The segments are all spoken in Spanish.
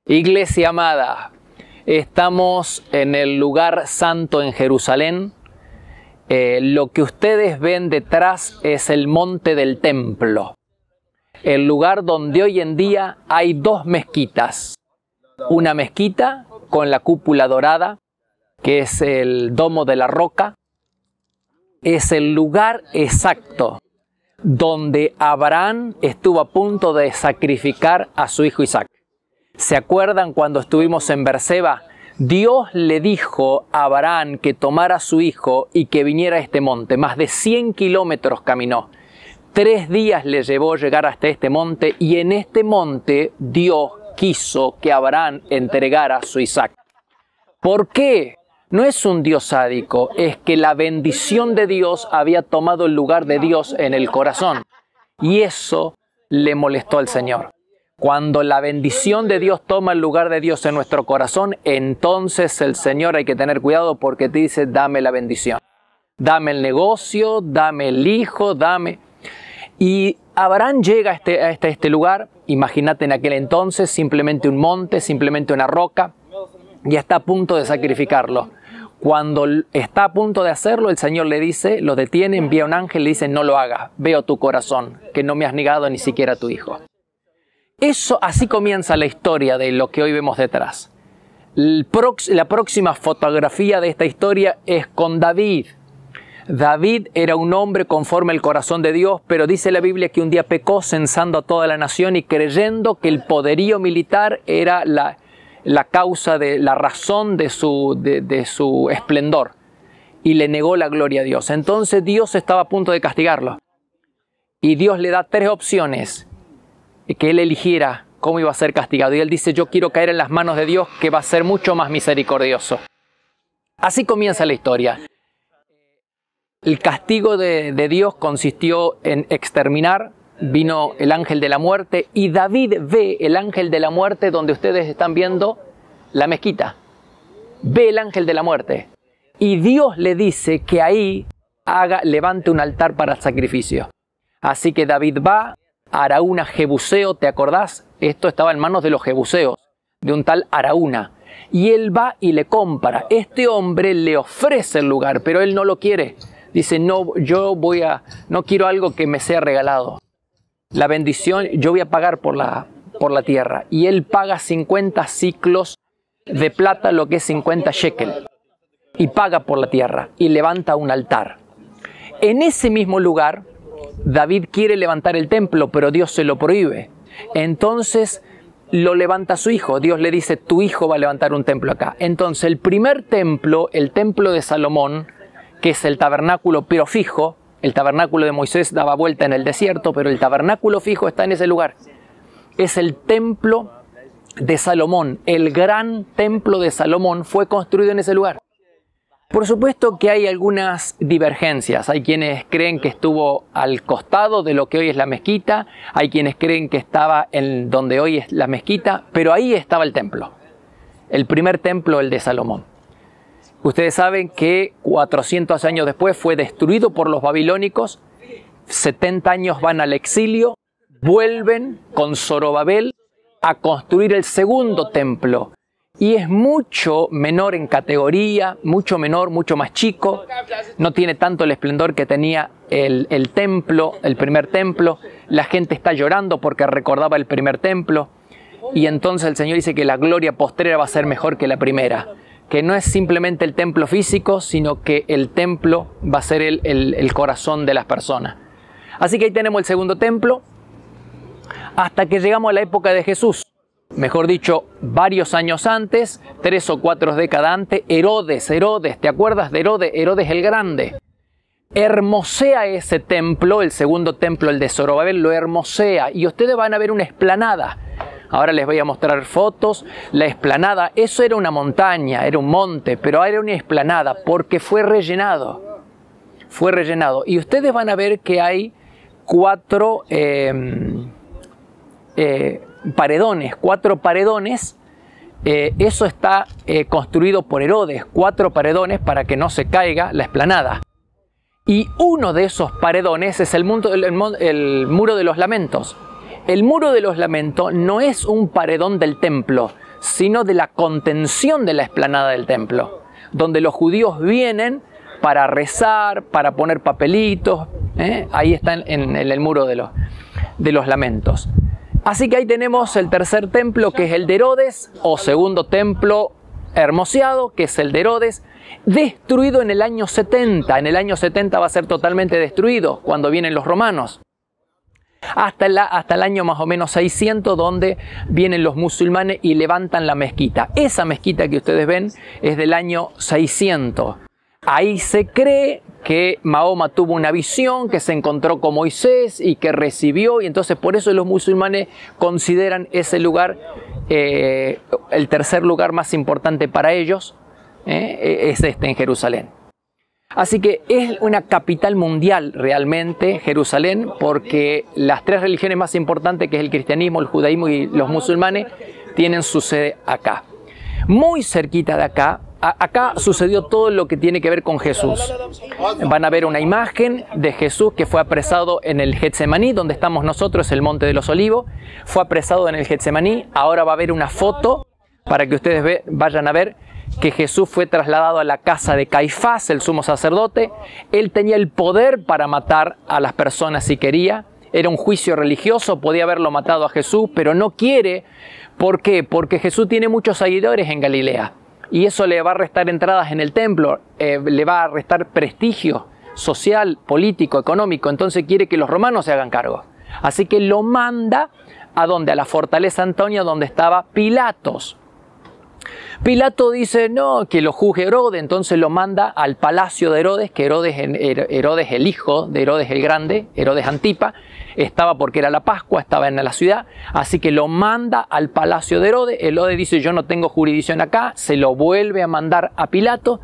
Iglesia amada, estamos en el lugar santo en Jerusalén. Lo que ustedes ven detrás es el monte del templo, el lugar donde hoy en día hay dos mezquitas. Una mezquita con la cúpula dorada, que es el domo de la roca, es el lugar exacto donde Abraham estuvo a punto de sacrificar a su hijo Isaac. ¿Se acuerdan cuando estuvimos en Berseba? Dios le dijo a Abraham que tomara a su hijo y que viniera a este monte. Más de 100 kilómetros caminó. 3 días le llevó llegar hasta este monte y en este monte Dios quiso que Abraham entregara a su Isaac. ¿Por qué? No es un Dios sádico, es que la bendición de Dios había tomado el lugar de Dios en el corazón. Y eso le molestó al Señor. Cuando la bendición de Dios toma el lugar de Dios en nuestro corazón, entonces el Señor hay que tener cuidado porque te dice, dame la bendición. Dame el negocio, dame el hijo, dame... Y Abraham llega a este lugar, imagínate en aquel entonces, simplemente un monte, simplemente una roca, y está a punto de sacrificarlo. Cuando está a punto de hacerlo, el Señor le dice, lo detiene, envía un ángel, le dice, no lo hagas, veo tu corazón, que no me has negado ni siquiera a tu hijo. Así comienza la historia de lo que hoy vemos detrás. La próxima fotografía de esta historia es con David. David era un hombre conforme al corazón de Dios, pero dice la Biblia que un día pecó censando a toda la nación y creyendo que el poderío militar era la causa, la razón de su esplendor. Y le negó la gloria a Dios. Entonces Dios estaba a punto de castigarlo. Y Dios le da 3 opciones que él eligiera cómo iba a ser castigado. Y él dice, yo quiero caer en las manos de Dios, que va a ser mucho más misericordioso. Así comienza la historia. El castigo de Dios consistió en exterminar. Vino el ángel de la muerte y David ve el ángel de la muerte donde ustedes están viendo la mezquita. Ve el ángel de la muerte. Y Dios le dice que ahí levante un altar para el sacrificio. Así que David va, Araúna Jebuseo, ¿te acordás? Esto estaba en manos de los jebuseos, de un tal Araúna. Y él va y le compra. Este hombre le ofrece el lugar, pero él no lo quiere. Dice, no, no quiero algo que me sea regalado. La bendición, yo voy a pagar por la tierra. Y él paga 50 ciclos de plata, lo que es 50 shekel. Y paga por la tierra y levanta un altar. En ese mismo lugar, David quiere levantar el templo, pero Dios se lo prohíbe. Entonces lo levanta su hijo. Dios le dice, tu hijo va a levantar un templo acá. Entonces el primer templo, el templo de Salomón, que es el tabernáculo pero fijo, el tabernáculo de Moisés daba vuelta en el desierto, pero el tabernáculo fijo está en ese lugar. Es el templo de Salomón. El gran templo de Salomón fue construido en ese lugar. Por supuesto que hay algunas divergencias. Hay quienes creen que estuvo al costado de lo que hoy es la mezquita. Hay quienes creen que estaba en donde hoy es la mezquita. Pero ahí estaba el templo. El primer templo, el de Salomón. Ustedes saben que 400 años después fue destruido por los babilónicos. 70 años van al exilio. Vuelven con Zorobabel a construir el segundo templo. Y es mucho menor en categoría, mucho menor, mucho más chico. No tiene tanto el esplendor que tenía el templo, el primer templo. La gente está llorando porque recordaba el primer templo. Y entonces el Señor dice que la gloria postrera va a ser mejor que la primera. Que no es simplemente el templo físico, sino que el templo va a ser el corazón de las personas. Así que ahí tenemos el segundo templo, hasta que llegamos a la época de Jesús. Mejor dicho, varios años antes, 3 o 4 décadas antes, Herodes, ¿te acuerdas de Herodes? Herodes el Grande. Hermosea ese templo, el segundo templo, el de Zorobabel, lo hermosea. Y ustedes van a ver una explanada. Ahora les voy a mostrar fotos. La explanada, eso era una montaña, era un monte, pero era una explanada porque fue rellenado. Fue rellenado. Y ustedes van a ver que hay 4 paredones. 4 paredones. Eso está construido por Herodes. 4 paredones para que no se caiga la explanada. Y uno de esos paredones es el muro de los lamentos. El muro de los lamentos no es un paredón del templo, sino de la contención de la explanada del templo, donde los judíos vienen para rezar, para poner papelitos. Ahí está en el muro de los lamentos. Así que ahí tenemos el tercer templo, que es el de Herodes, o segundo templo hermoseado, que es el de Herodes, destruido en el año 70. En el año 70 va a ser totalmente destruido, cuando vienen los romanos. Hasta el año más o menos 600, donde vienen los musulmanes y levantan la mezquita. Esa mezquita que ustedes ven es del año 600. Ahí se cree que Mahoma tuvo una visión, que se encontró con Moisés y que recibió, y entonces por eso los musulmanes consideran ese lugar el tercer lugar más importante para ellos, es en Jerusalén. Así que es una capital mundial realmente Jerusalén, porque las tres religiones más importantes, que es el cristianismo, el judaísmo y los musulmanes, tienen su sede acá. Muy cerquita de acá, acá sucedió todo lo que tiene que ver con Jesús. Van a ver una imagen de Jesús que fue apresado en el Getsemaní, donde estamos nosotros, el Monte de los Olivos. Fue apresado en el Getsemaní. Ahora va a haber una foto para que ustedes vayan a ver que Jesús fue trasladado a la casa de Caifás, el sumo sacerdote. Él tenía el poder para matar a las personas si quería. Era un juicio religioso, podía haberlo matado a Jesús, pero no quiere. ¿Por qué? Porque Jesús tiene muchos seguidores en Galilea. Y eso le va a restar entradas en el templo, le va a restar prestigio social, político, económico. Entonces quiere que los romanos se hagan cargo. Así que lo manda ¿a dónde? A la fortaleza Antonia, donde estaba Pilatos. Pilato dice no, que lo juzgue Herodes, entonces lo manda al palacio de Herodes, que Herodes el hijo de Herodes el Grande, Herodes Antipa, estaba porque era la Pascua, estaba en la ciudad, así que lo manda al palacio de Herodes. Herodes dice yo no tengo jurisdicción acá, se lo vuelve a mandar a Pilato,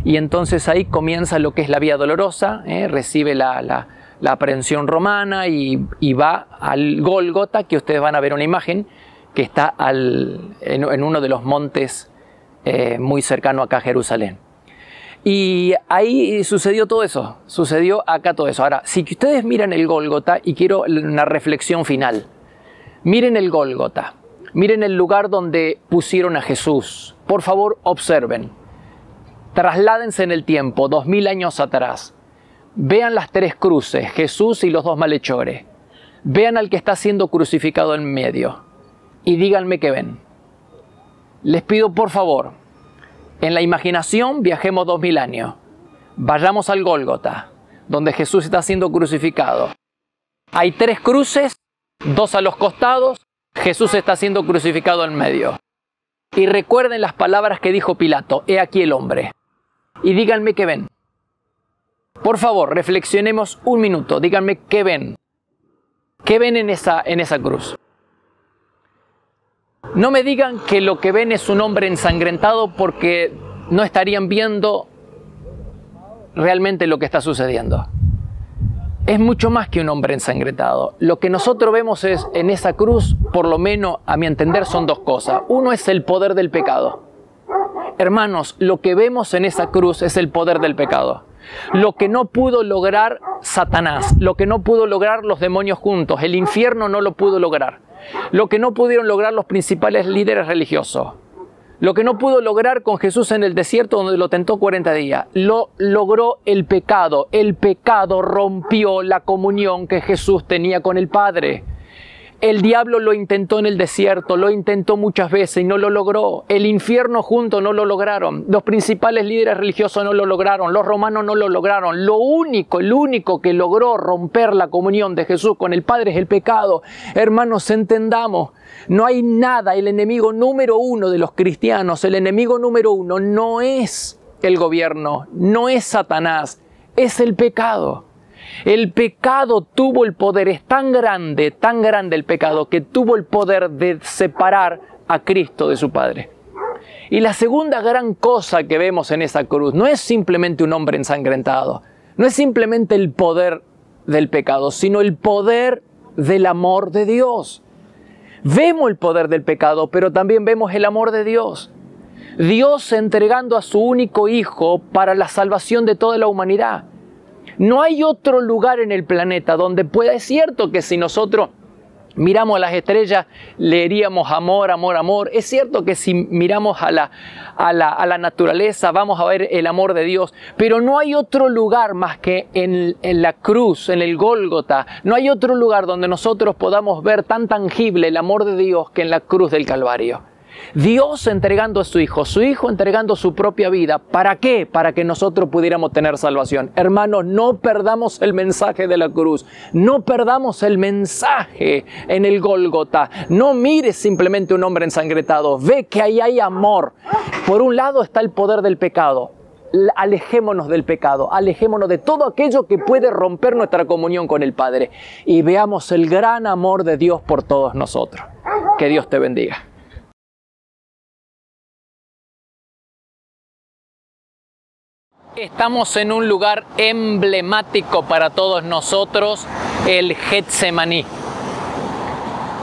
y entonces ahí comienza lo que es la Vía Dolorosa, recibe la aprehensión romana y va al Gólgota, que ustedes van a ver una imagen, que está en uno de los montes muy cercano acá a Jerusalén. Y ahí sucedió todo eso, sucedió acá todo eso. Ahora, si ustedes miran el Gólgota, y quiero una reflexión final, miren el Gólgota, miren el lugar donde pusieron a Jesús. Por favor, observen, trasládense en el tiempo, 2000 años atrás, vean las tres cruces, Jesús y los dos malhechores, vean al que está siendo crucificado en medio, y díganme qué ven. Les pido por favor, en la imaginación viajemos 2000 años. Vayamos al Gólgota, donde Jesús está siendo crucificado. Hay tres cruces, dos a los costados, Jesús está siendo crucificado en medio. Y recuerden las palabras que dijo Pilato, he aquí el hombre. Y díganme qué ven. Por favor, reflexionemos un minuto, díganme qué ven. ¿Qué ven en esa cruz? No me digan que lo que ven es un hombre ensangrentado, porque no estarían viendo realmente lo que está sucediendo. Es mucho más que un hombre ensangrentado. Lo que nosotros vemos en esa cruz, por lo menos a mi entender, son dos cosas. Uno es el poder del pecado. Hermanos, lo que vemos en esa cruz es el poder del pecado. Lo que no pudo lograr Satanás, lo que no pudo lograr los demonios juntos, el infierno no lo pudo lograr. Lo que no pudieron lograr los principales líderes religiosos, lo que no pudo lograr con Jesús en el desierto donde lo tentó 40 días, lo logró el pecado. El pecado rompió la comunión que Jesús tenía con el Padre. El diablo lo intentó en el desierto, lo intentó muchas veces y no lo logró. El infierno juntos no lo lograron. Los principales líderes religiosos no lo lograron. Los romanos no lo lograron. El único que logró romper la comunión de Jesús con el Padre es el pecado. Hermanos, entendamos, no hay nada. El enemigo número uno de los cristianos, el enemigo número uno no es el gobierno, no es Satanás, es el pecado. El pecado tuvo el poder, es tan grande el pecado, que tuvo el poder de separar a Cristo de su Padre. Y la segunda gran cosa que vemos en esa cruz no es simplemente un hombre ensangrentado, no es simplemente el poder del pecado, sino el poder del amor de Dios. Vemos el poder del pecado, pero también vemos el amor de Dios. Dios entregando a su único Hijo para la salvación de toda la humanidad. No hay otro lugar en el planeta donde pueda, es cierto que si nosotros miramos las estrellas, leeríamos amor, amor, amor. Es cierto que si miramos a la naturaleza vamos a ver el amor de Dios, pero no hay otro lugar más que en la cruz, en el Gólgota. No hay otro lugar donde nosotros podamos ver tan tangible el amor de Dios que en la cruz del Calvario. Dios entregando a su Hijo entregando su propia vida. ¿Para qué? Para que nosotros pudiéramos tener salvación. Hermanos, no perdamos el mensaje de la cruz. No perdamos el mensaje en el Gólgota. No mires simplemente un hombre ensangretado. Ve que ahí hay amor. Por un lado está el poder del pecado. Alejémonos del pecado. Alejémonos de todo aquello que puede romper nuestra comunión con el Padre. Y veamos el gran amor de Dios por todos nosotros. Que Dios te bendiga. Estamos en un lugar emblemático para todos nosotros, el Getsemaní.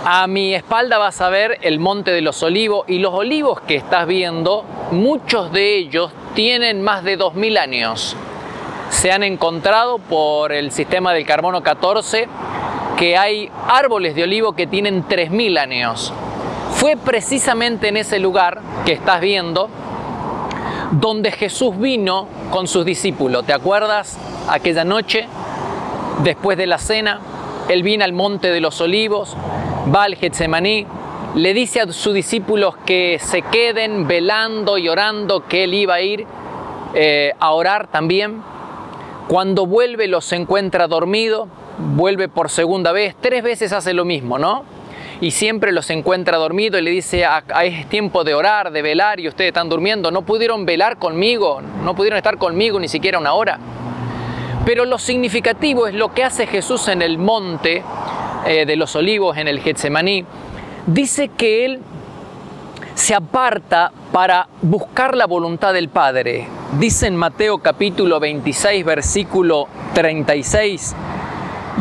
A mi espalda vas a ver el Monte de los Olivos, y los olivos que estás viendo, muchos de ellos tienen más de 2000 años. Se han encontrado por el sistema del carbono 14 que hay árboles de olivo que tienen 3000 años. Fue precisamente en ese lugar que estás viendo donde Jesús vino con sus discípulos. ¿Te acuerdas? Aquella noche, después de la cena, Él viene al Monte de los Olivos, va al Getsemaní, le dice a sus discípulos que se queden velando y orando, que Él iba a ir a orar también. Cuando vuelve los encuentra dormidos, vuelve por segunda vez, 3 veces hace lo mismo, ¿no? Y siempre los encuentra dormidos y le dice, es tiempo de orar, de velar, y ustedes están durmiendo. No pudieron velar conmigo, no pudieron estar conmigo ni siquiera una hora. Pero lo significativo es lo que hace Jesús en el Monte de los Olivos, en el Getsemaní. Dice que Él se aparta para buscar la voluntad del Padre. Dice en Mateo capítulo 26, versículo 36,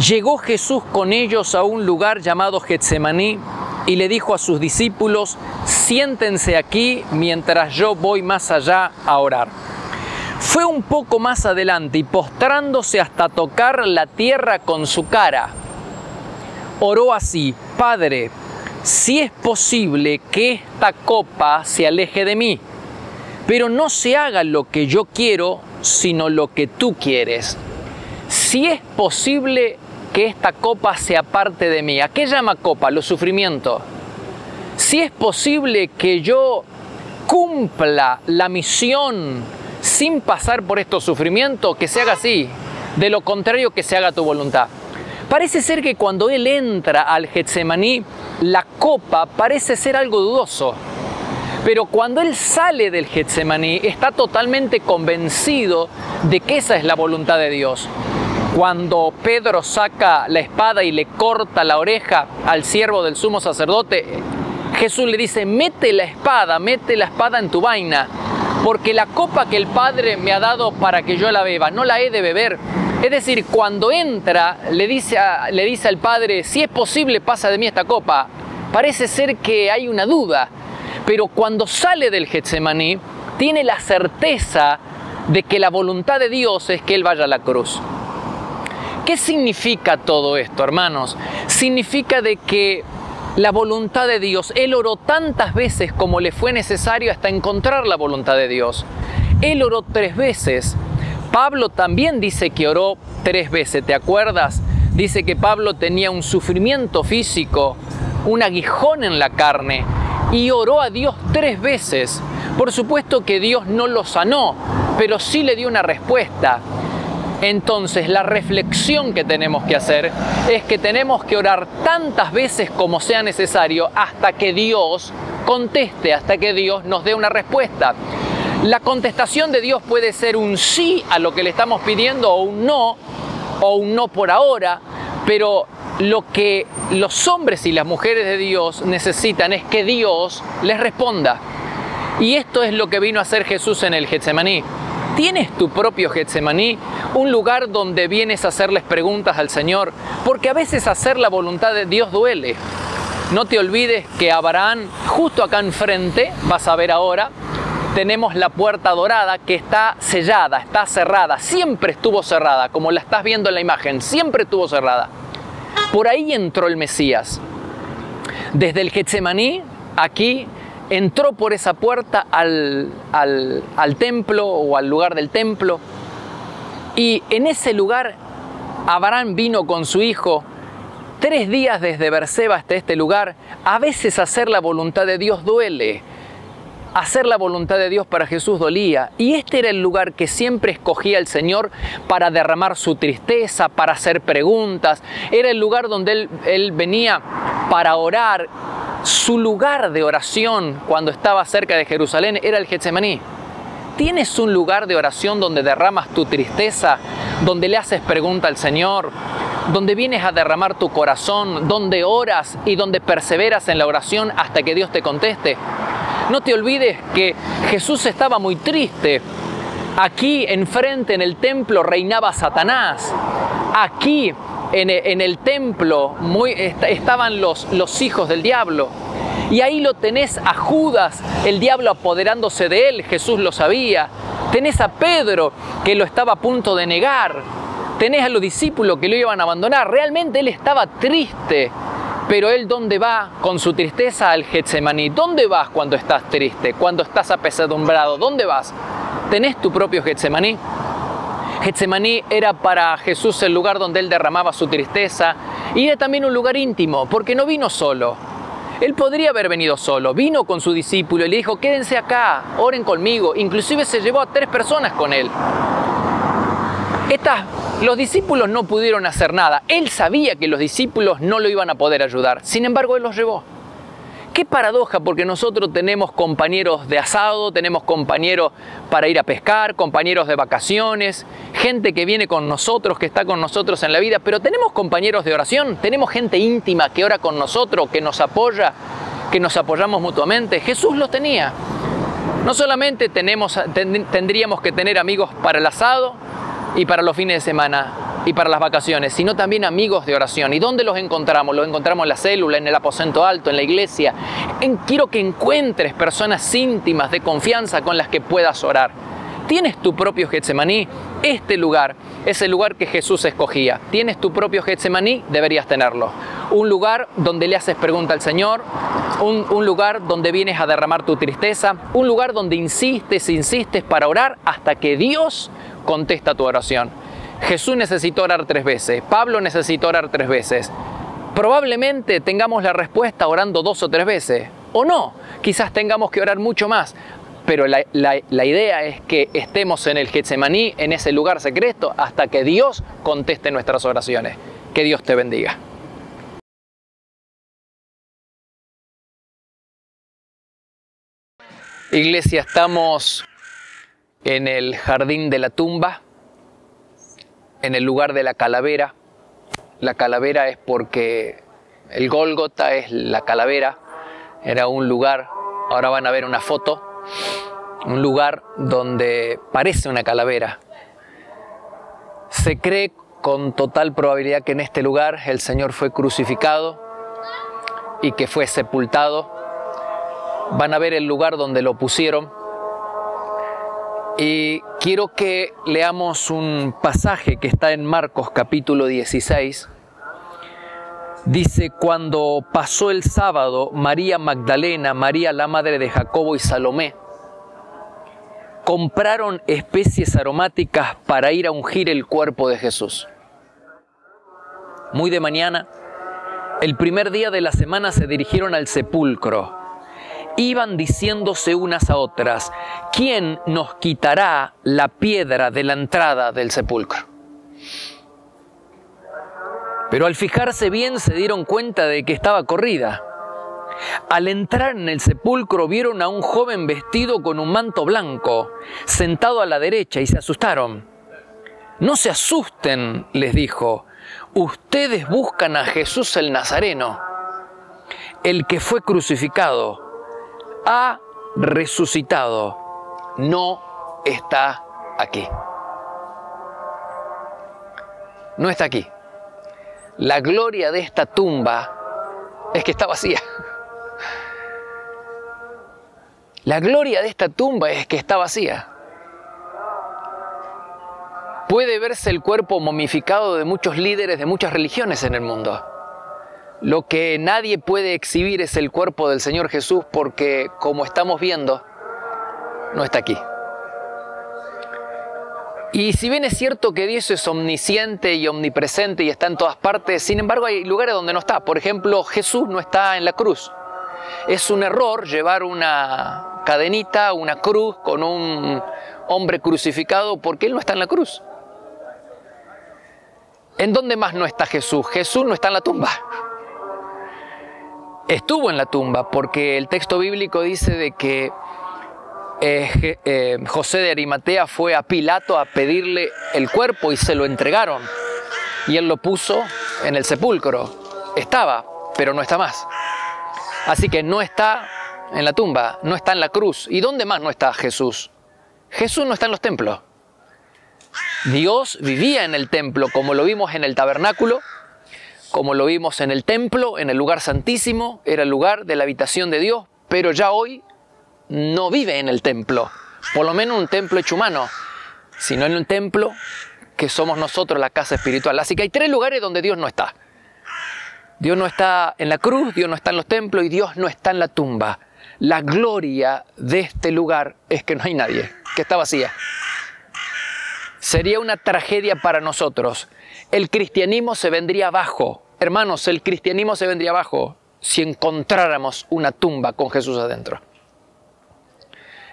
llegó Jesús con ellos a un lugar llamado Getsemaní y le dijo a sus discípulos, siéntense aquí mientras yo voy más allá a orar. Fue un poco más adelante y postrándose hasta tocar la tierra con su cara, oró así, Padre, si es posible que esta copa se aleje de mí, pero no se haga lo que yo quiero, sino lo que tú quieres. Si es posible que esta copa se aparte de mí. ¿A qué llama copa? Los sufrimientos. Si es posible que yo cumpla la misión sin pasar por estos sufrimientos, que se haga así. De lo contrario, que se haga tu voluntad. Parece ser que cuando Él entra al Getsemaní, la copa parece ser algo dudoso. Pero cuando Él sale del Getsemaní, está totalmente convencido de que esa es la voluntad de Dios. Cuando Pedro saca la espada y le corta la oreja al siervo del sumo sacerdote, Jesús le dice, mete la espada en tu vaina, porque la copa que el Padre me ha dado para que yo la beba, no la he de beber. Es decir, cuando entra, le dice al Padre, si es posible, pasa de mí esta copa. Parece ser que hay una duda, pero cuando sale del Getsemaní, tiene la certeza de que la voluntad de Dios es que Él vaya a la cruz. ¿Qué significa todo esto, hermanos? Significa de que la voluntad de Dios, Él oró tantas veces como le fue necesario hasta encontrar la voluntad de Dios. Él oró 3 veces. Pablo también dice que oró 3 veces, ¿te acuerdas? Dice que Pablo tenía un sufrimiento físico, un aguijón en la carne, y oró a Dios 3 veces. Por supuesto que Dios no lo sanó, pero sí le dio una respuesta. Entonces, la reflexión que tenemos que hacer es que tenemos que orar tantas veces como sea necesario hasta que Dios conteste, hasta que Dios nos dé una respuesta. La contestación de Dios puede ser un sí a lo que le estamos pidiendo o un no por ahora, pero lo que los hombres y las mujeres de Dios necesitan es que Dios les responda. Y esto es lo que vino a hacer Jesús en el Getsemaní. ¿Tienes tu propio Getsemaní? Un lugar donde vienes a hacerles preguntas al Señor, porque a veces hacer la voluntad de Dios duele. No te olvides que Abraham, justo acá enfrente, vas a ver ahora, tenemos la puerta dorada que está sellada, está cerrada, siempre estuvo cerrada, como la estás viendo en la imagen, siempre estuvo cerrada. Por ahí entró el Mesías. Desde el Getsemaní, aquí, entró por esa puerta al templo o al lugar del templo. Y en ese lugar, Abraham vino con su hijo 3 días desde Berseba hasta este lugar. A veces hacer la voluntad de Dios duele. Hacer la voluntad de Dios para Jesús dolía. Y este era el lugar que siempre escogía el Señor para derramar su tristeza, para hacer preguntas. Era el lugar donde él venía para orar. Su lugar de oración cuando estaba cerca de Jerusalén era el Getsemaní. ¿Tienes un lugar de oración donde derramas tu tristeza, donde le haces pregunta al Señor, donde vienes a derramar tu corazón, donde oras y donde perseveras en la oración hasta que Dios te conteste? No te olvides que Jesús estaba muy triste. Aquí enfrente en el templo reinaba Satanás. Aquí en el templo estaban los hijos del diablo. Y ahí lo tenés a Judas, el diablo apoderándose de él, Jesús lo sabía. Tenés a Pedro, que lo estaba a punto de negar. Tenés a los discípulos que lo iban a abandonar. Realmente él estaba triste. Pero él, ¿dónde va con su tristeza? Al Getsemaní. ¿Dónde vas cuando estás triste? Cuando estás apesadumbrado. ¿Dónde vas? ¿Tenés tu propio Getsemaní? Getsemaní era para Jesús el lugar donde él derramaba su tristeza. Y era también un lugar íntimo, porque no vino solo. Él podría haber venido solo. Vino con su discípulo y le dijo, quédense acá, oren conmigo. Inclusive se llevó a 3 personas con él. Los discípulos no pudieron hacer nada. Él sabía que los discípulos no lo iban a poder ayudar. Sin embargo, él los llevó. Qué paradoja, porque nosotros tenemos compañeros de asado, tenemos compañeros para ir a pescar, compañeros de vacaciones, gente que viene con nosotros, que está con nosotros en la vida, pero tenemos compañeros de oración, tenemos gente íntima que ora con nosotros, que nos apoya, que nos apoyamos mutuamente. Jesús los tenía. No solamente tendríamos que tener amigos para el asado y para los fines de semana y para las vacaciones, sino también amigos de oración. ¿Y dónde los encontramos? Los encontramos en la célula, en el aposento alto, en la iglesia. Quiero que encuentres personas íntimas de confianza con las que puedas orar. ¿Tienes tu propio Getsemaní? Este lugar es el lugar que Jesús escogía. ¿Tienes tu propio Getsemaní? Deberías tenerlo. Un lugar donde le haces pregunta al Señor, un lugar donde vienes a derramar tu tristeza, un lugar donde insistes para orar hasta que Dios contesta tu oración. Jesús necesitó orar 3 veces, Pablo necesitó orar 3 veces. Probablemente tengamos la respuesta orando 2 o 3 veces, o no, quizás tengamos que orar mucho más. Pero la idea es que estemos en el Getsemaní, en ese lugar secreto, hasta que Dios conteste nuestras oraciones. Que Dios te bendiga. Iglesia, estamos en el jardín de la tumba, en el lugar de la calavera. La calavera es porque el Gólgota es la calavera, era un lugar, ahora van a ver una foto, un lugar donde parece una calavera. Se cree con total probabilidad que en este lugar el Señor fue crucificado y que fue sepultado. Van a ver el lugar donde lo pusieron. Y quiero que leamos un pasaje que está en Marcos capítulo 16. Dice, cuando pasó el sábado, María Magdalena, María la madre de Jacobo y Salomé, compraron especies aromáticas para ir a ungir el cuerpo de Jesús. Muy de mañana, el primer día de la semana, se dirigieron al sepulcro. Iban diciéndose unas a otras, ¿quién nos quitará la piedra de la entrada del sepulcro? Pero al fijarse bien se dieron cuenta de que estaba corrida. Al entrar en el sepulcro vieron a un joven vestido con un manto blanco, sentado a la derecha, y se asustaron. No se asusten, les dijo, ustedes buscan a Jesús el Nazareno, el que fue crucificado. Ha resucitado, no está aquí. No está aquí. La gloria de esta tumba es que está vacía. La gloria de esta tumba es que está vacía. Puede verse el cuerpo momificado de muchos líderes de muchas religiones en el mundo. Lo que nadie puede exhibir es el cuerpo del Señor Jesús, porque, como estamos viendo, no está aquí. Y si bien es cierto que Dios es omnisciente y omnipresente y está en todas partes, sin embargo hay lugares donde no está. Por ejemplo, Jesús no está en la cruz. Es un error llevar una cadenita, una cruz con un hombre crucificado, porque Él no está en la cruz. ¿En dónde más no está Jesús? Jesús no está en la tumba. Estuvo en la tumba, porque el texto bíblico dice de que José de Arimatea fue a Pilato a pedirle el cuerpo y se lo entregaron. Y él lo puso en el sepulcro. Estaba, pero no está más. Así que no está en la tumba, no está en la cruz. ¿Y dónde más no está Jesús? Jesús no está en los templos. Dios vivía en el templo, como lo vimos en el tabernáculo, como lo vimos en el templo, en el lugar santísimo, era el lugar de la habitación de Dios, pero ya hoy no vive en el templo, por lo menos un templo hecho humano, sino en un templo que somos nosotros, la casa espiritual. Así que hay 3 lugares donde Dios no está. Dios no está en la cruz, Dios no está en los templos y Dios no está en la tumba. La gloria de este lugar es que no hay nadie, que está vacía. Sería una tragedia para nosotros. El cristianismo se vendría abajo. Hermanos, el cristianismo se vendría abajo si encontráramos una tumba con Jesús adentro.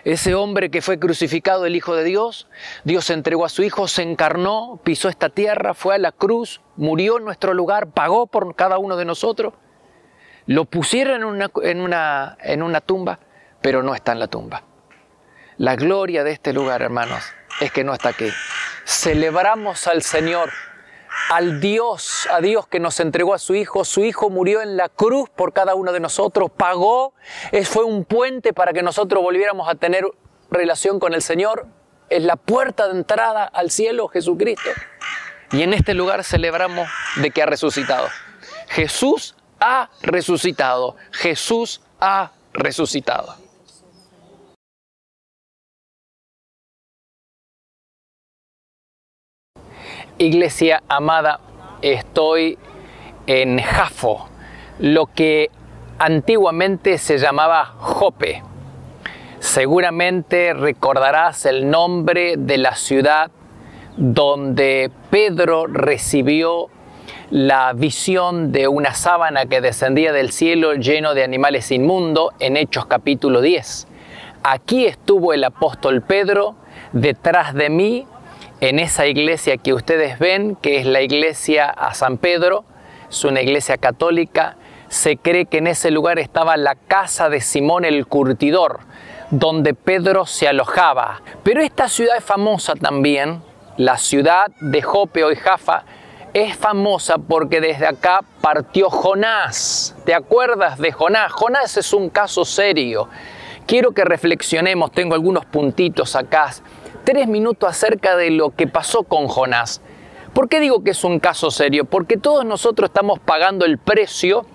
Ese hombre que fue crucificado, el Hijo de Dios, Dios entregó a su Hijo, se encarnó, pisó esta tierra, fue a la cruz, murió en nuestro lugar, pagó por cada uno de nosotros. Lo pusieron en una tumba, pero no está en la tumba. La gloria de este lugar, hermanos, es que no está aquí. Celebramos al Señor, a Dios que nos entregó a su Hijo murió en la cruz por cada uno de nosotros, pagó, fue un puente para que nosotros volviéramos a tener relación con el Señor, es la puerta de entrada al cielo, Jesucristo. Y en este lugar celebramos de que ha resucitado. Jesús ha resucitado, Jesús ha resucitado. Iglesia amada, estoy en Jafo, lo que antiguamente se llamaba Jope. Seguramente recordarás el nombre de la ciudad donde Pedro recibió la visión de una sábana que descendía del cielo lleno de animales inmundos en Hechos capítulo 10. Aquí estuvo el apóstol Pedro, detrás de mí, en esa iglesia que ustedes ven, que es la iglesia a San Pedro, es una iglesia católica. Se cree que en ese lugar estaba la casa de Simón el Curtidor, donde Pedro se alojaba. Pero esta ciudad es famosa también, la ciudad de Jope, hoy Jaffa, es famosa porque desde acá partió Jonás. ¿Te acuerdas de Jonás? Jonás es un caso serio. Quiero que reflexionemos, tengo algunos puntitos acá. 3 minutos acerca de lo que pasó con Jonás. ¿Por qué digo que es un caso serio? Porque todos nosotros estamos pagando el precio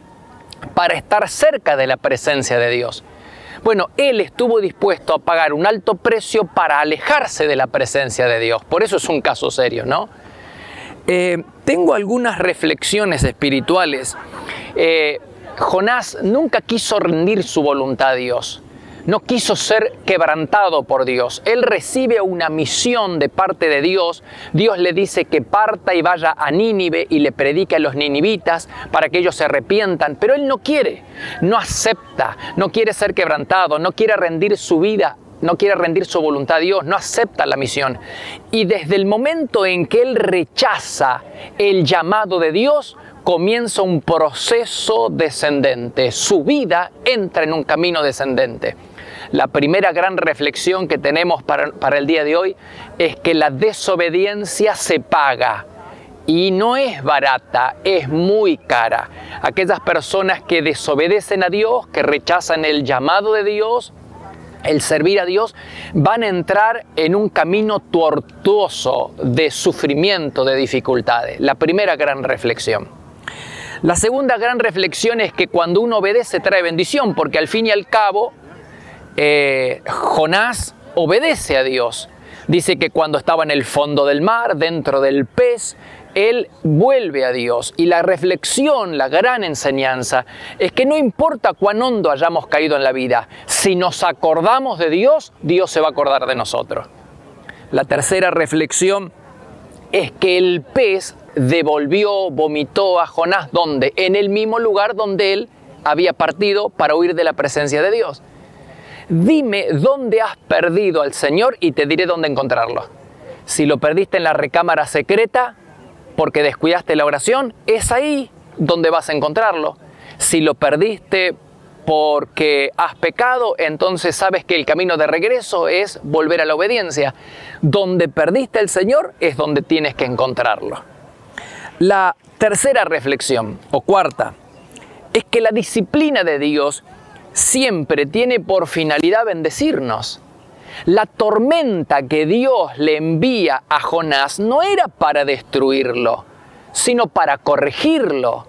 para estar cerca de la presencia de Dios. Bueno, él estuvo dispuesto a pagar un alto precio para alejarse de la presencia de Dios. Por eso es un caso serio, ¿no? Tengo algunas reflexiones espirituales. Jonás nunca quiso rendir su voluntad a Dios. No quiso ser quebrantado por Dios. Él recibe una misión de parte de Dios. Dios le dice que parta y vaya a Nínive y le predique a los ninivitas para que ellos se arrepientan. Pero él no quiere, no acepta, no quiere ser quebrantado, no quiere rendir su vida, no quiere rendir su voluntad a Dios, no acepta la misión. Y desde el momento en que él rechaza el llamado de Dios, comienza un proceso descendente. Su vida entra en un camino descendente. La primera gran reflexión que tenemos para el día de hoy es que la desobediencia se paga y no es barata, es muy cara. Aquellas personas que desobedecen a Dios, que rechazan el llamado de Dios, el servir a Dios, van a entrar en un camino tortuoso de sufrimiento, de dificultades. La primera gran reflexión. La segunda gran reflexión es que cuando uno obedece trae bendición, porque al fin y al cabo Jonás obedece a Dios. Dice que cuando estaba en el fondo del mar, dentro del pez, él vuelve a Dios. Y la reflexión, la gran enseñanza, es que no importa cuán hondo hayamos caído en la vida, si nos acordamos de Dios, Dios se va a acordar de nosotros. La tercera reflexión es que el pez vomitó a Jonás, ¿dónde? En el mismo lugar donde él había partido para huir de la presencia de Dios. Dime dónde has perdido al Señor y te diré dónde encontrarlo. Si lo perdiste en la recámara secreta porque descuidaste la oración, es ahí donde vas a encontrarlo. Si lo perdiste porque has pecado, entonces sabes que el camino de regreso es volver a la obediencia. Donde perdiste al Señor es donde tienes que encontrarlo. La tercera reflexión, o cuarta, es que la disciplina de Dios siempre tiene por finalidad bendecirnos. La tormenta que Dios le envía a Jonás no era para destruirlo, sino para corregirlo.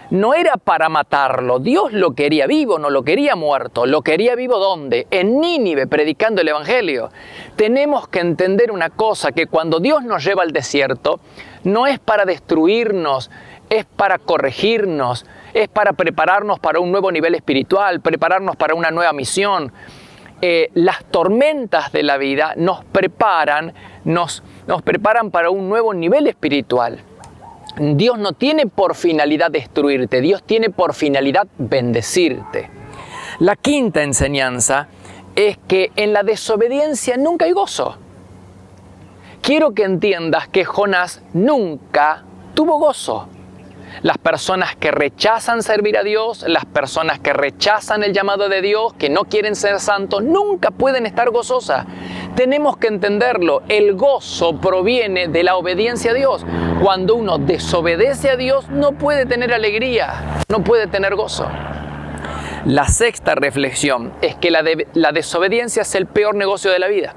No era para matarlo. Dios lo quería vivo, no lo quería muerto. ¿Lo quería vivo dónde? En Nínive, predicando el Evangelio. Tenemos que entender una cosa, que cuando Dios nos lleva al desierto, no es para destruirnos, es para corregirnos, es para prepararnos para un nuevo nivel espiritual, prepararnos para una nueva misión. Las tormentas de la vida nos preparan para un nuevo nivel espiritual. Dios no tiene por finalidad destruirte, Dios tiene por finalidad bendecirte. La quinta enseñanza es que en la desobediencia nunca hay gozo. Quiero que entiendas que Jonás nunca tuvo gozo. Las personas que rechazan servir a Dios, las personas que rechazan el llamado de Dios, que no quieren ser santos, nunca pueden estar gozosas. Tenemos que entenderlo. El gozo proviene de la obediencia a Dios. Cuando uno desobedece a Dios, no puede tener alegría, no puede tener gozo. La sexta reflexión es que la desobediencia es el peor negocio de la vida.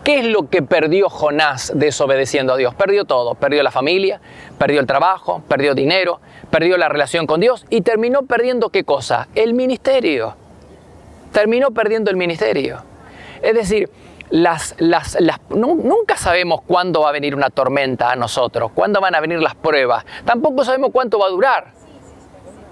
¿Qué es lo que perdió Jonás desobedeciendo a Dios? Perdió todo. Perdió la familia, perdió el trabajo, perdió dinero, perdió la relación con Dios y terminó perdiendo ¿qué cosa? El ministerio. Terminó perdiendo el ministerio. Es decir, nunca sabemos cuándo va a venir una tormenta a nosotros, cuándo van a venir las pruebas. Tampoco sabemos cuánto va a durar.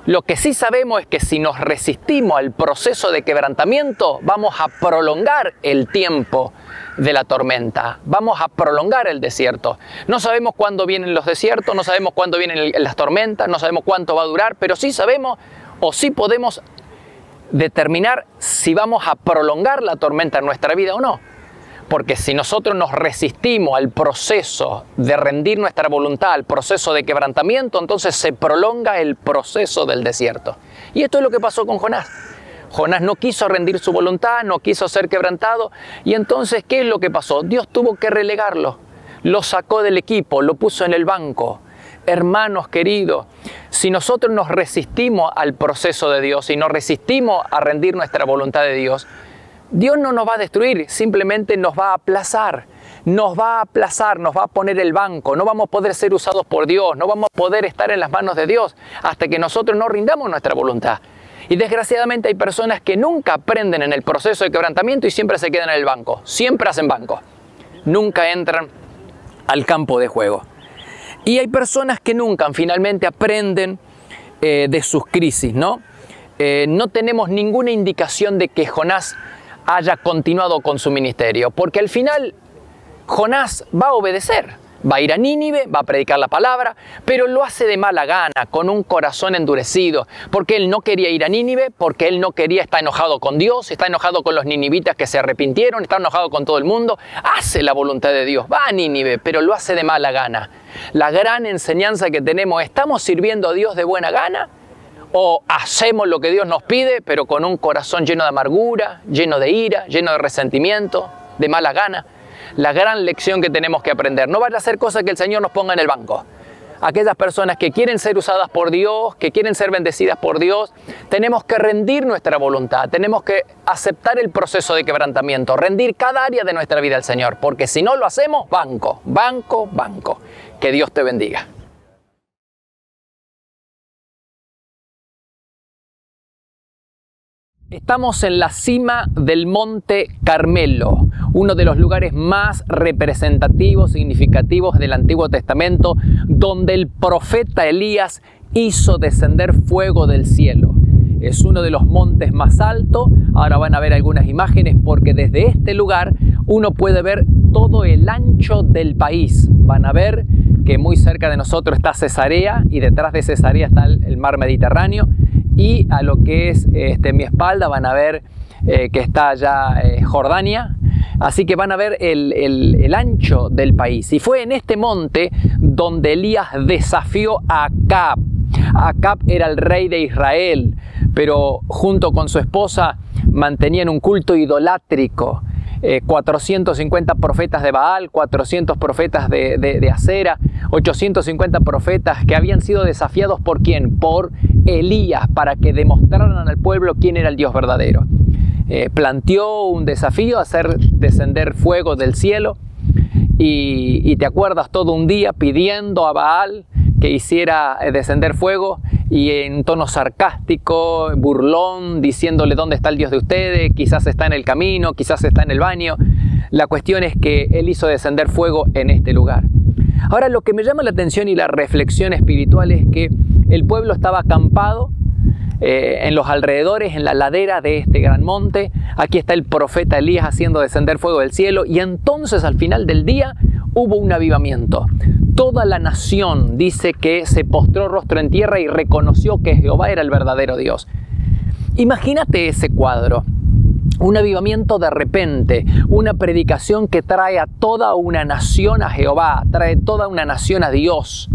Lo que sí sabemos es que si nos resistimos al proceso de quebrantamiento, vamos a prolongar el tiempo de la tormenta, vamos a prolongar el desierto. No sabemos cuándo vienen los desiertos, no sabemos cuándo vienen las tormentas, no sabemos cuánto va a durar, pero sí sabemos o sí podemos determinar si vamos a prolongar la tormenta en nuestra vida o no. Porque si nosotros nos resistimos al proceso de rendir nuestra voluntad, al proceso de quebrantamiento, entonces se prolonga el proceso del desierto. Y esto es lo que pasó con Jonás. Jonás no quiso rendir su voluntad, no quiso ser quebrantado. Y entonces, ¿qué es lo que pasó? Dios tuvo que relegarlo. Lo sacó del equipo, lo puso en el banco. Hermanos queridos, si nosotros nos resistimos al proceso de Dios y nos resistimos a rendir nuestra voluntad de Dios, Dios no nos va a destruir, simplemente nos va a aplazar. Nos va a aplazar, nos va a poner el banco. No vamos a poder ser usados por Dios, no vamos a poder estar en las manos de Dios hasta que nosotros no rindamos nuestra voluntad. Y desgraciadamente hay personas que nunca aprenden en el proceso de quebrantamiento y siempre se quedan en el banco. Siempre hacen banco. Nunca entran al campo de juego. Y hay personas que nunca finalmente aprenden de sus crisis, ¿no? No tenemos ninguna indicación de que Jonás haya continuado con su ministerio, porque al final Jonás va a obedecer, va a ir a Nínive, va a predicar la palabra, pero lo hace de mala gana, con un corazón endurecido, porque él no quería ir a Nínive, porque él no quería, está enojado con Dios, está enojado con los ninivitas que se arrepintieron, está enojado con todo el mundo, hace la voluntad de Dios, va a Nínive, pero lo hace de mala gana. La gran enseñanza que tenemos, ¿estamos sirviendo a Dios de buena gana? ¿O hacemos lo que Dios nos pide, pero con un corazón lleno de amargura, lleno de ira, lleno de resentimiento, de mala gana? La gran lección que tenemos que aprender. No vaya a ser cosa que el Señor nos ponga en el banco. Aquellas personas que quieren ser usadas por Dios, que quieren ser bendecidas por Dios, tenemos que rendir nuestra voluntad, tenemos que aceptar el proceso de quebrantamiento, rendir cada área de nuestra vida al Señor, porque si no lo hacemos, banco, banco, banco. Que Dios te bendiga. Estamos en la cima del Monte Carmelo, uno de los lugares más representativos, significativos del Antiguo Testamento, donde el profeta Elías hizo descender fuego del cielo. Es uno de los montes más altos. Ahora van a ver algunas imágenes porque desde este lugar uno puede ver todo el ancho del país. Van a ver que muy cerca de nosotros está Cesarea y detrás de Cesarea está el mar Mediterráneo. Y a lo que es mi espalda van a ver que está allá Jordania. Así que van a ver el ancho del país. Y fue en este monte donde Elías desafió a Acab. Acab era el rey de Israel, pero junto con su esposa mantenían un culto idolátrico. 450 profetas de Baal, 400 profetas de Acera, 850 profetas que habían sido desafiados ¿por quién? Por Elías, para que demostraran al pueblo quién era el Dios verdadero. Planteó un desafío, hacer descender fuego del cielo, y te acuerdas todo un día pidiendo a Baal que hiciera descender fuego, y en tono sarcástico, burlón, diciéndole dónde está el Dios de ustedes, quizás está en el camino, quizás está en el baño. La cuestión es que él hizo descender fuego en este lugar. Ahora, lo que me llama la atención y la reflexión espiritual es que el pueblo estaba acampado en los alrededores, en la ladera de este gran monte. Aquí está el profeta Elías haciendo descender fuego del cielo, y entonces al final del día hubo un avivamiento. Toda la nación dice que se postró rostro en tierra y reconoció que Jehová era el verdadero Dios. Imagínate ese cuadro. Un avivamiento de repente, una predicación que trae a toda una nación a Jehová, trae toda una nación a Dios.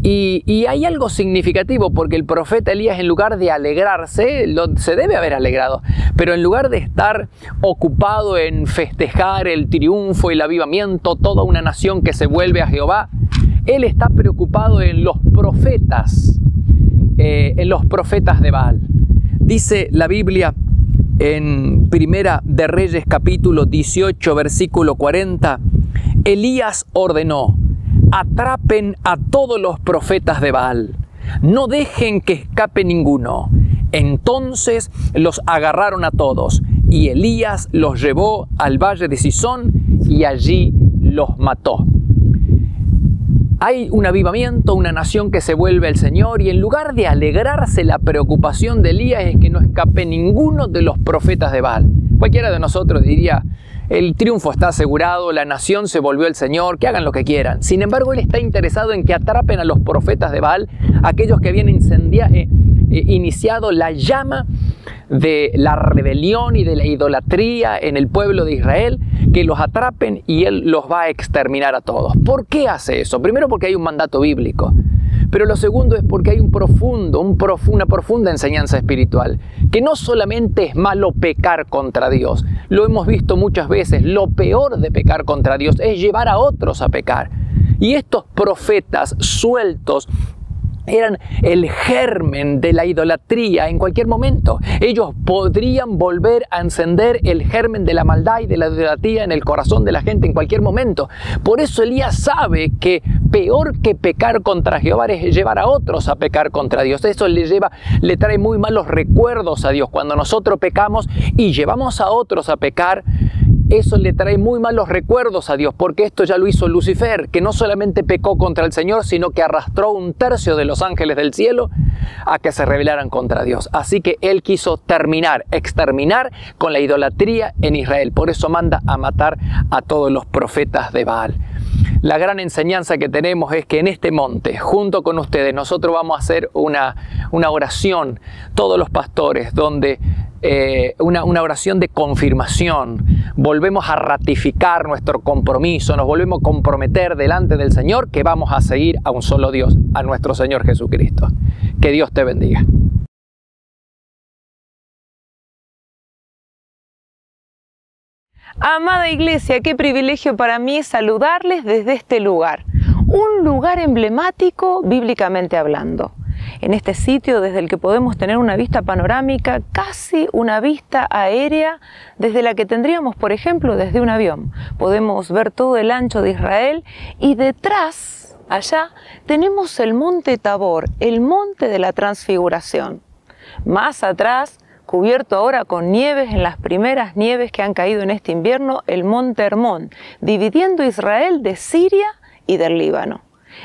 Y hay algo significativo, porque el profeta Elías, en lugar de alegrarse, se debe haber alegrado, pero en lugar de estar ocupado en festejar el triunfo y el avivamiento, toda una nación que se vuelve a Jehová, él está preocupado en los profetas de Baal. Dice la Biblia en Primera de Reyes capítulo 18 versículo 40, Elías ordenó: atrapen a todos los profetas de Baal, no dejen que escape ninguno. Entonces los agarraron a todos, y Elías los llevó al valle de Cisón y allí los mató. Hay un avivamiento, una nación que se vuelve al Señor, y en lugar de alegrarse, la preocupación de Elías es que no escape ninguno de los profetas de Baal. Cualquiera de nosotros diría: el triunfo está asegurado, la nación se volvió al Señor, que hagan lo que quieran. Sin embargo, él está interesado en que atrapen a los profetas de Baal, aquellos que habían iniciado la llama de la rebelión y de la idolatría en el pueblo de Israel, que los atrapen y él los va a exterminar a todos. ¿Por qué hace eso? Primero, porque hay un mandato bíblico. Pero lo segundo es porque hay una profunda enseñanza espiritual, que no solamente es malo pecar contra Dios. Lo hemos visto muchas veces. Lo peor de pecar contra Dios es llevar a otros a pecar. Y estos profetas sueltos eran el germen de la idolatría en cualquier momento. Ellos podrían volver a encender el germen de la maldad y de la idolatría en el corazón de la gente en cualquier momento. Por eso Elías sabe que peor que pecar contra Jehová es llevar a otros a pecar contra Dios. Eso le trae muy malos recuerdos a Dios. Cuando nosotros pecamos y llevamos a otros a pecar, eso le trae muy malos recuerdos a Dios, porque esto ya lo hizo Lucifer, que no solamente pecó contra el Señor, sino que arrastró 1/3 de los ángeles del cielo a que se rebelaran contra Dios. Así que él quiso exterminar con la idolatría en Israel. Por eso manda a matar a todos los profetas de Baal. La gran enseñanza que tenemos es que en este monte, junto con ustedes, nosotros vamos a hacer una oración, todos los pastores, donde una oración de confirmación. Volvemos a ratificar nuestro compromiso, nos volvemos a comprometer delante del Señor que vamos a seguir a un solo Dios, a nuestro Señor Jesucristo. Que Dios te bendiga. Amada Iglesia, qué privilegio para mí saludarles desde este lugar, un lugar emblemático bíblicamente hablando. En este sitio desde el que podemos tener una vista panorámica, casi una vista aérea desde la que tendríamos, por ejemplo, desde un avión. Podemos ver todo el ancho de Israel y detrás, allá, tenemos el monte Tabor, el monte de la Transfiguración. Más atrás, cubierto ahora con nieves, en las primeras nieves que han caído en este invierno, el monte Hermón, dividiendo Israel de Siria y del Líbano.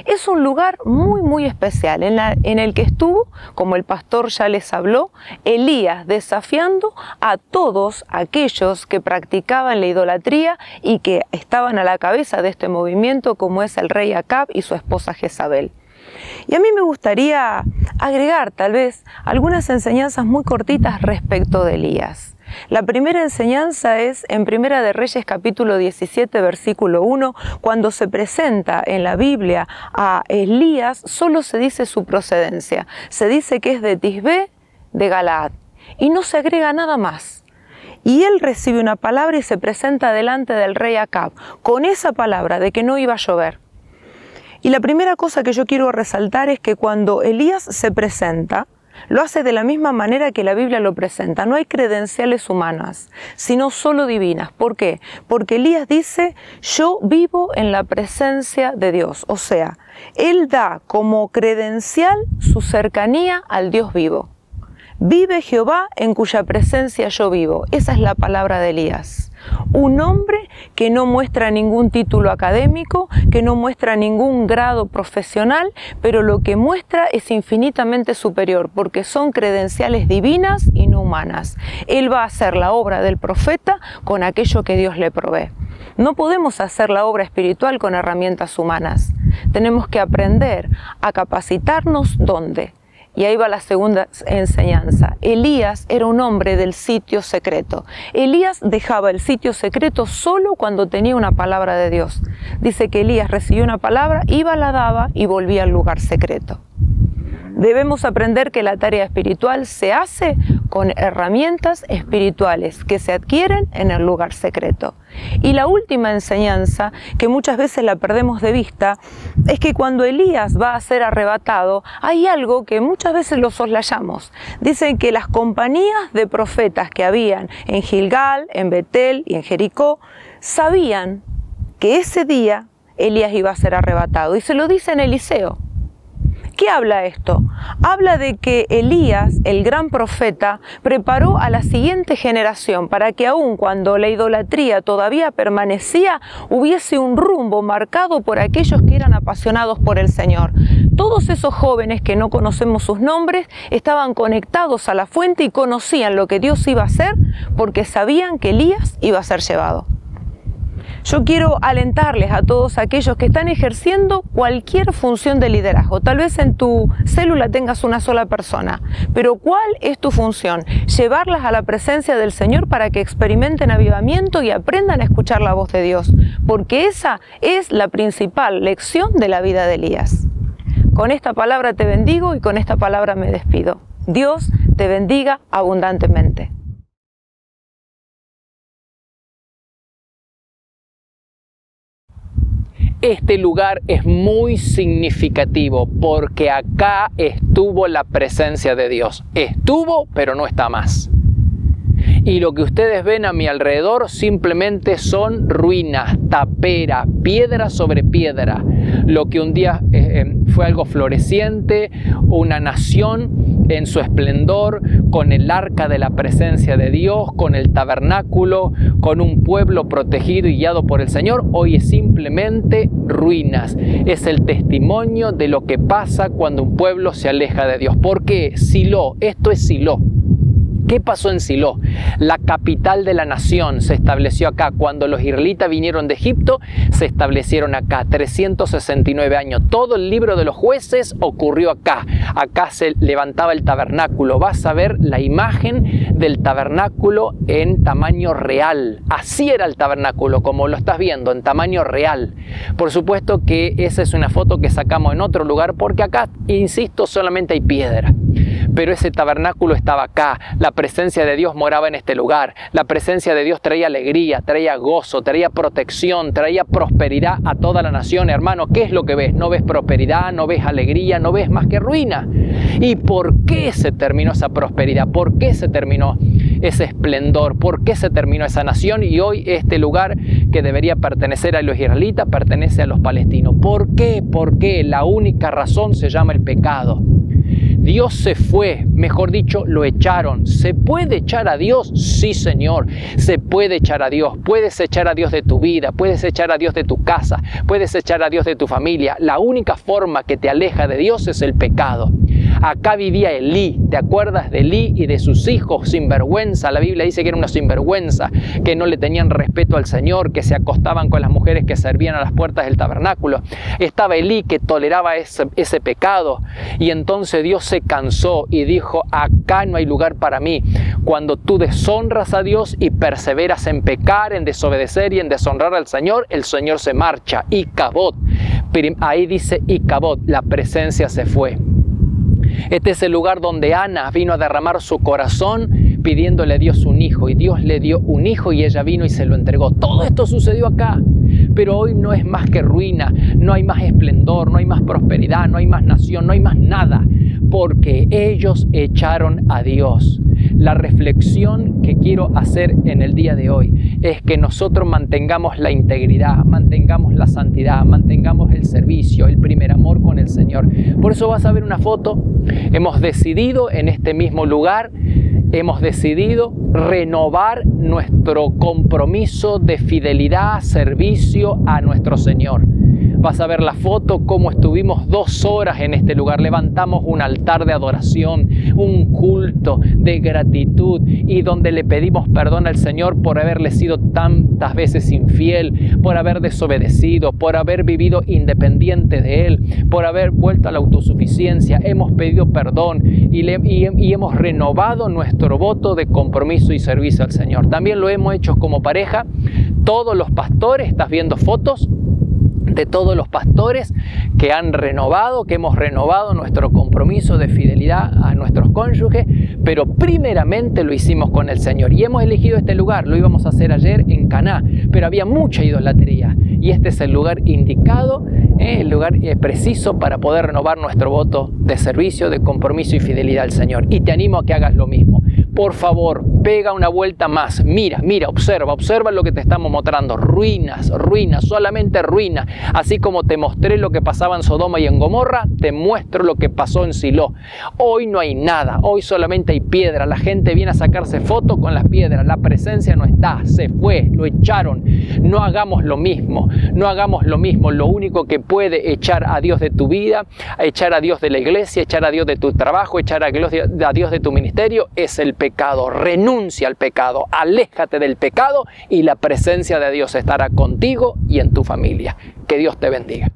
Es un lugar muy especial en el que estuvo, como el pastor ya les habló, Elías desafiando a todos aquellos que practicaban la idolatría y que estaban a la cabeza de este movimiento, como es el rey Acab y su esposa Jezabel. Y a mí me gustaría agregar tal vez algunas enseñanzas muy cortitas respecto de Elías. La primera enseñanza es en Primera de Reyes capítulo 17 versículo 1, cuando se presenta en la Biblia a Elías, solo se dice su procedencia. Se dice que es de Tisbé de Galaad y no se agrega nada más. Y él recibe una palabra y se presenta delante del rey Acab con esa palabra de que no iba a llover. Y la primera cosa que yo quiero resaltar es que cuando Elías se presenta, lo hace de la misma manera que la Biblia lo presenta. No hay credenciales humanas, sino solo divinas. ¿Por qué? Porque Elías dice, yo vivo en la presencia de Dios. O sea, él da como credencial su cercanía al Dios vivo. Vive Jehová en cuya presencia yo vivo. Esa es la palabra de Elías. Un hombre que no muestra ningún título académico, que no muestra ningún grado profesional, pero lo que muestra es infinitamente superior, porque son credenciales divinas y no humanas. Él va a hacer la obra del profeta con aquello que Dios le provee. No podemos hacer la obra espiritual con herramientas humanas. Tenemos que aprender a capacitarnos ¿dónde? Y ahí va la segunda enseñanza. Elías era un hombre del sitio secreto. Elías dejaba el sitio secreto solo cuando tenía una palabra de Dios. Dice que Elías recibió una palabra, iba, la daba y volvía al lugar secreto. Debemos aprender que la tarea espiritual se hace con herramientas espirituales que se adquieren en el lugar secreto. Y la última enseñanza, que muchas veces la perdemos de vista, es que cuando Elías va a ser arrebatado, hay algo que muchas veces lo soslayamos. Dicen que las compañías de profetas que habían en Gilgal, en Betel y en Jericó, sabían que ese día Elías iba a ser arrebatado. Y se lo dice en Eliseo. ¿Qué habla esto? Habla de que Elías, el gran profeta, preparó a la siguiente generación para que aun cuando la idolatría todavía permanecía, hubiese un rumbo marcado por aquellos que eran apasionados por el Señor. Todos esos jóvenes que no conocemos sus nombres estaban conectados a la fuente y conocían lo que Dios iba a hacer porque sabían que Elías iba a ser llevado. Yo quiero alentarles a todos aquellos que están ejerciendo cualquier función de liderazgo. Tal vez en tu célula tengas una sola persona, pero ¿cuál es tu función? Llevarlas a la presencia del Señor para que experimenten avivamiento y aprendan a escuchar la voz de Dios, porque esa es la principal lección de la vida de Elías. Con esta palabra te bendigo y con esta palabra me despido. Dios te bendiga abundantemente. Este lugar es muy significativo porque acá estuvo la presencia de Dios. Estuvo, pero no está más. Y lo que ustedes ven a mi alrededor simplemente son ruinas, taperas, piedra sobre piedra. Lo que un día fue algo floreciente, una nación en su esplendor, con el arca de la presencia de Dios, con el tabernáculo, con un pueblo protegido y guiado por el Señor, hoy es simplemente ruinas. Es el testimonio de lo que pasa cuando un pueblo se aleja de Dios. ¿Por qué? Silo, esto es Silo. ¿Qué pasó en Silo? La capital de la nación se estableció acá. Cuando los israelitas vinieron de Egipto, se establecieron acá. 369 años. Todo el libro de los jueces ocurrió acá. Acá se levantaba el tabernáculo. Vas a ver la imagen del tabernáculo en tamaño real. Así era el tabernáculo, como lo estás viendo, en tamaño real. Por supuesto que esa es una foto que sacamos en otro lugar, porque acá, insisto, solamente hay piedra. Pero ese tabernáculo estaba acá. La presencia de Dios moraba en este lugar. La presencia de Dios traía alegría, traía gozo, traía protección, traía prosperidad a toda la nación. Hermano, ¿qué es lo que ves? No ves prosperidad, no ves alegría, no ves más que ruina. ¿Y por qué se terminó esa prosperidad? ¿Por qué se terminó ese esplendor? ¿Por qué se terminó esa nación? Y hoy este lugar que debería pertenecer a los israelitas pertenece a los palestinos. ¿Por qué? ¿Por qué? La única razón se llama el pecado. Dios se fue, mejor dicho, lo echaron. ¿Se puede echar a Dios? Sí, Señor, se puede echar a Dios. Puedes echar a Dios de tu vida, puedes echar a Dios de tu casa, puedes echar a Dios de tu familia. La única forma que te aleja de Dios es el pecado. Acá vivía Elí, ¿te acuerdas de Elí y de sus hijos sinvergüenza? La Biblia dice que era una sinvergüenza, que no le tenían respeto al Señor, que se acostaban con las mujeres que servían a las puertas del tabernáculo. Estaba Elí que toleraba ese pecado, y entonces Dios se cansó y dijo: acá no hay lugar para mí. Cuando tú deshonras a Dios y perseveras en pecar, en desobedecer y en deshonrar al Señor, el Señor se marcha. Icabod, ahí dice Icabod, la presencia se fue. Este es el lugar donde Ana vino a derramar su corazón pidiéndole a Dios un hijo, y Dios le dio un hijo y ella vino y se lo entregó. Todo esto sucedió acá, pero hoy no es más que ruina, no hay más esplendor, no hay más prosperidad, no hay más nación, no hay más nada, porque ellos echaron a Dios. La reflexión que quiero hacer en el día de hoy es que nosotros mantengamos la integridad, mantengamos la santidad, mantengamos el servicio, el primer amor con el Señor. Por eso vas a ver una foto. Hemos decidido en este mismo lugar, hemos decidido renovar nuestro compromiso de fidelidad, servicio a nuestro Señor. Vas a ver la foto, cómo estuvimos 2 horas en este lugar. Levantamos un altar de adoración, un culto de gratitud, y donde le pedimos perdón al Señor por haberle sido tantas veces infiel, por haber desobedecido, por haber vivido independiente de Él, por haber vuelto a la autosuficiencia. Hemos pedido perdón y hemos renovado nuestro voto de compromiso y servicio al Señor. También lo hemos hecho como pareja. Todos los pastores, estás viendo fotos de todos los pastores que han renovado, que hemos renovado nuestro compromiso de fidelidad a nuestros cónyuges, pero primeramente lo hicimos con el Señor. Y hemos elegido este lugar. Lo íbamos a hacer ayer en Caná, pero había mucha idolatría, y este es el lugar indicado, el lugar preciso para poder renovar nuestro voto de servicio, de compromiso y fidelidad al Señor. Y te animo a que hagas lo mismo. Por favor, pega una vuelta más, mira, observa lo que te estamos mostrando. Ruinas, solamente ruinas. Así como te mostré lo que pasaba en Sodoma y en Gomorra, te muestro lo que pasó en Silo. Hoy no hay nada, hoy solamente hay piedra. La gente viene a sacarse fotos con las piedras. La presencia no está, se fue, lo echaron. No hagamos lo mismo, Lo único que puede echar a Dios de tu vida, echar a Dios de la iglesia, echar a Dios de tu trabajo, echar a Dios de tu ministerio, es el pecado. Renuncia al pecado, aléjate del pecado, y la presencia de Dios estará contigo y en tu familia. Que Dios te bendiga.